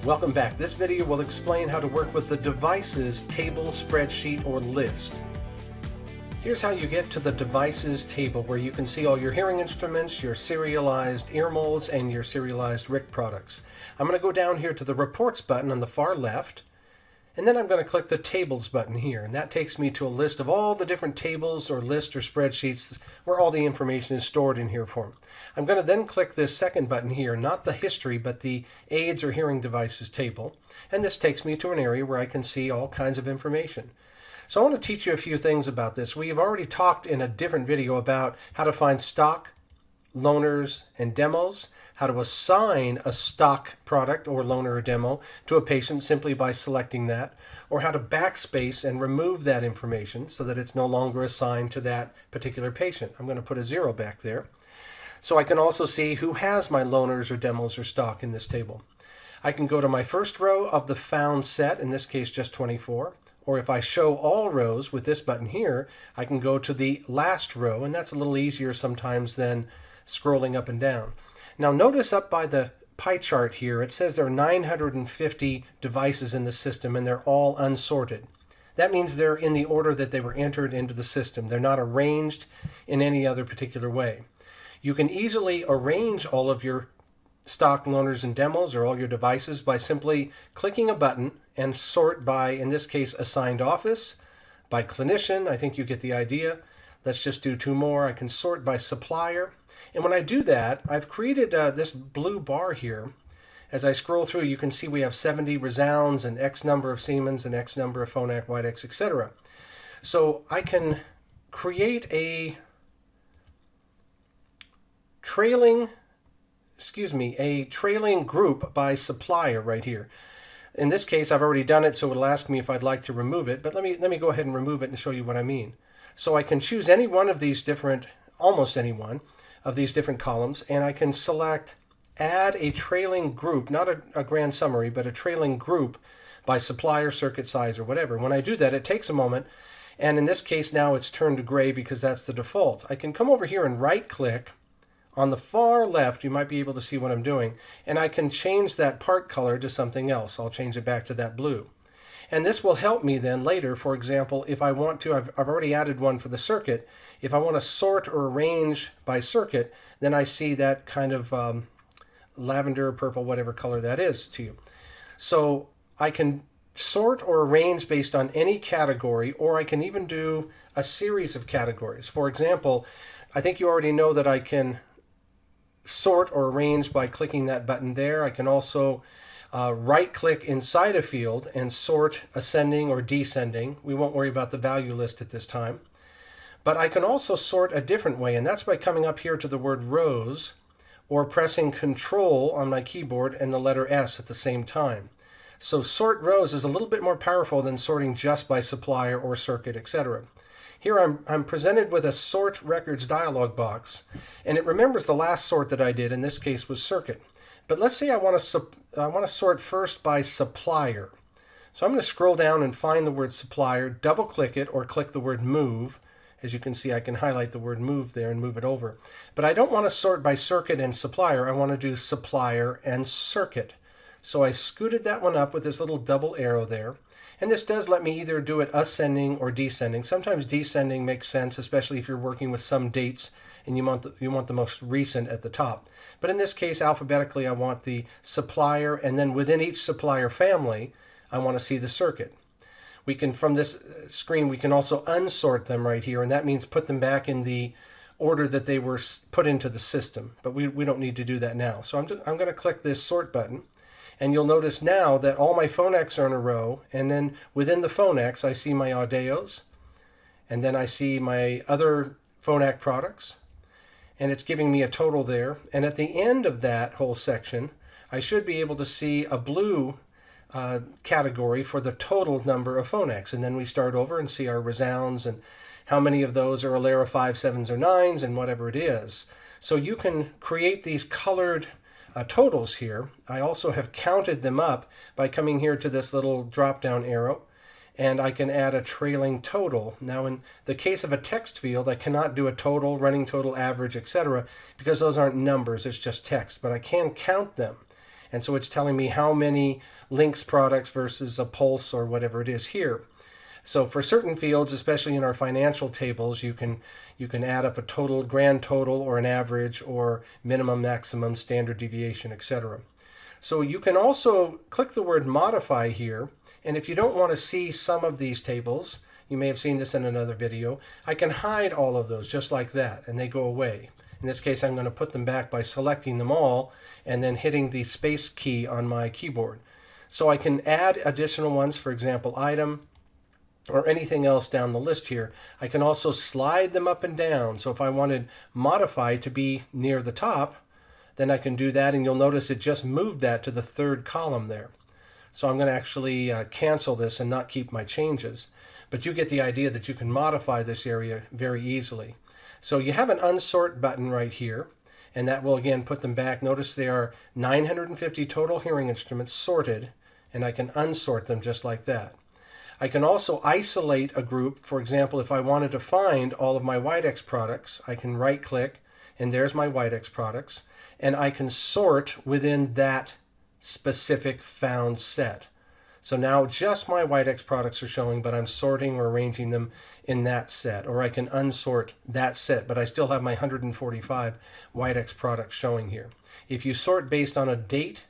Welcome back. This video will explain how to work with the devices table, spreadsheet, or list. Here's how you get to the devices table, where you can see all your hearing instruments, your serialized ear molds, and your serialized RIC products. I'm going to go down here to the reports button on the far left, and then I'm going to click the tables button here, and that takes me to a list of all the different tables or lists or spreadsheets where all the information is stored in HearForm. I'm going to then click this second button here, not the history, but the aids or hearing devices table, and this takes me to an area where I can see all kinds of information. So I want to teach you a few things about this. We've already talked in a different video about how to find stock, loaners, and demos, how to assign a stock product or loaner or demo to a patient simply by selecting that, or how to backspace and remove that information so that it's no longer assigned to that particular patient. I'm going to put a 0 back there. So I can also see who has my loaners or demos or stock in this table. I can go to my first row of the found set, in this case just 24, or if I show all rows with this button here, I can go to the last row, and that's a little easier sometimes than scrolling up and down. Now notice up by the pie chart here, it says there are 950 devices in the system and they're all unsorted. That means they're in the order that they were entered into the system. They're not arranged in any other particular way. You can easily arrange all of your stock, loaners, and demos, or all your devices, by simply clicking a button and sort by, in this case, assigned office, by clinician. I think you get the idea. Let's just do 2 more. I can sort by supplier. And when I do that, I've created this blue bar here. As I scroll through, you can see we have 70 resounds and X number of Siemens and X number of Phonak, Widex, etc. So I can create a trailing group by supplier right here. In this case, I've already done it, so it'll ask me if I'd like to remove it, but let me go ahead and remove it and show you what I mean. So I can choose any one of these different, almost any one of these different columns, and I can select add a trailing group, not a grand summary, but a trailing group by supplier, circuit size, or whatever. When I do that, it takes a moment, and in this case now it's turned to gray because that's the default. I can come over here and right-click on the far left. You might be able to see what I'm doing, and I can change that part color to something else. I'll change it back to that blue. And this will help me then later, for example, if I want to, I've already added one for the circuit. If I want to sort or arrange by circuit, then I see that kind of lavender, purple, whatever color that is to you. So I can sort or arrange based on any category, or I can even do a series of categories. For example, I think you already know that I can sort or arrange by clicking that button there. I can also right-click inside a field and sort ascending or descending. We won't worry about the value list at this time. But I can also sort a different way, and that's by coming up here to the word rows or pressing Control on my keyboard and the letter S at the same time. So sort rows is a little bit more powerful than sorting just by supplier or circuit, etc. Here I'm presented with a Sort Records dialog box, and it remembers the last sort that I did. In this case was circuit. But let's say I want to sort first by supplier. So I'm going to scroll down and find the word supplier, double-click it, or click the word move. As you can see, I can highlight the word move there and move it over. But I don't want to sort by circuit and supplier. I want to do supplier and circuit. So I scooted that one up with this little double arrow there. And this does let me either do it ascending or descending. Sometimes descending makes sense, especially if you're working with some dates and you want the most recent at the top. But in this case, alphabetically, I want the supplier, and then within each supplier family, I want to see the circuit. We can, from this screen, we can also unsort them right here, and that means put them back in the order that they were put into the system. But we don't need to do that now. So I'm going to click this sort button, and you'll notice now that all my Phonex are in a row, and then within the Phonex, I see my Audeos, and then I see my other Phonak products, and it's giving me a total there. And at the end of that whole section, I should be able to see a blue category for the total number of Phonex. And then we start over and see our resounds and how many of those are Alera 5, 7s, or 9s, and whatever it is. So you can create these colored totals here. I also have counted them up by coming here to this little drop-down arrow, and I can add a trailing total. Now in the case of a text field, I cannot do a total, running total, average, etc., because those aren't numbers, it's just text, but I can count them. And so it's telling me how many Lynx products versus a Pulse or whatever it is here. So for certain fields, especially in our financial tables, you can add up a total, grand total, or an average, or minimum, maximum, standard deviation, etc. So you can also click the word modify here, and if you don't want to see some of these tables, you may have seen this in another video, I can hide all of those just like that, and they go away. In this case, I'm going to put them back by selecting them all and then hitting the space key on my keyboard. So I can add additional ones, for example, item, or anything else down the list here. I can also slide them up and down. So if I wanted modify to be near the top, then I can do that, and you'll notice it just moved that to the third column there. So I'm going to actually cancel this and not keep my changes. But you get the idea that you can modify this area very easily. So you have an unsort button right here, and that will again put them back. Notice there are 950 total hearing instruments sorted, and I can unsort them just like that. I can also isolate a group. For example, if I wanted to find all of my Widex products, I can right click, and there's my Widex products, and I can sort within that specific found set. So now just my Widex products are showing, but I'm sorting or arranging them in that set. Or I can unsort that set, but I still have my 145 Widex products showing here. If you sort based on a date,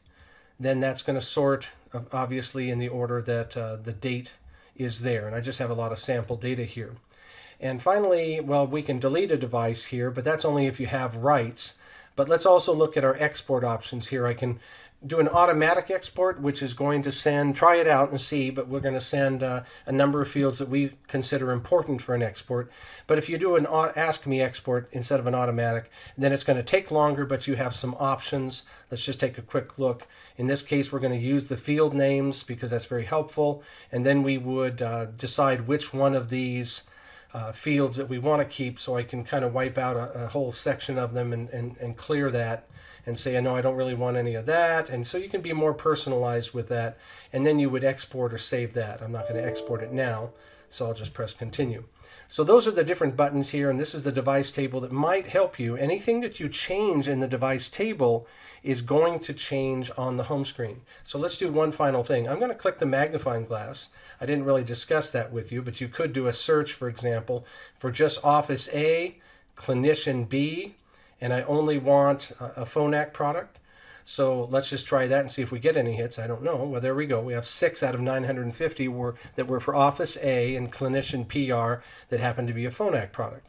then that's going to sort obviously in the order that the date is there. And I just have a lot of sample data here. And finally, well, we can delete a device here, but that's only if you have rights. But let's also look at our export options here. I can do an automatic export, which is going to send, try it out and see, but we're going to send a number of fields that we consider important for an export. But if you do an Ask Me export instead of an automatic, then it's going to take longer, but you have some options. Let's just take a quick look. In this case, we're going to use the field names because that's very helpful. And then we would decide which one of these fields that we want to keep, so I can kind of wipe out a whole section of them and clear that and say, no, I don't really want any of that. And so you can be more personalized with that. And then you would export or save that. I'm not going to export it now, so I'll just press continue. So those are the different buttons here, and this is the device table that might help you. Anything that you change in the device table is going to change on the home screen. So let's do one final thing. I'm going to click the magnifying glass. I didn't really discuss that with you, but you could do a search, for example, for just Office A, Clinician B, and I only want a Phonak product. So let's just try that and see if we get any hits. I don't know. Well, there we go. We have 6 out of 950 that were for Office A and Clinician PR that happened to be a Phonak product.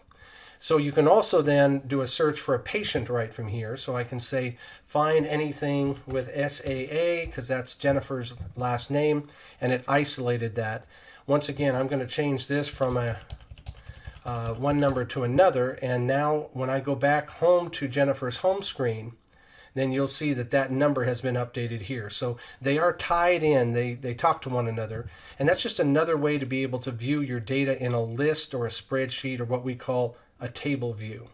So you can also then do a search for a patient right from here. So I can say find anything with SAA, because that's Jennifer's last name, and it isolated that. Once again, I'm going to change this from one number to another, and now when I go back home to Jennifer's home screen, then you'll see that that number has been updated here. So they are tied in, they talk to one another, and that's just another way to be able to view your data in a list or a spreadsheet or what we call a table view.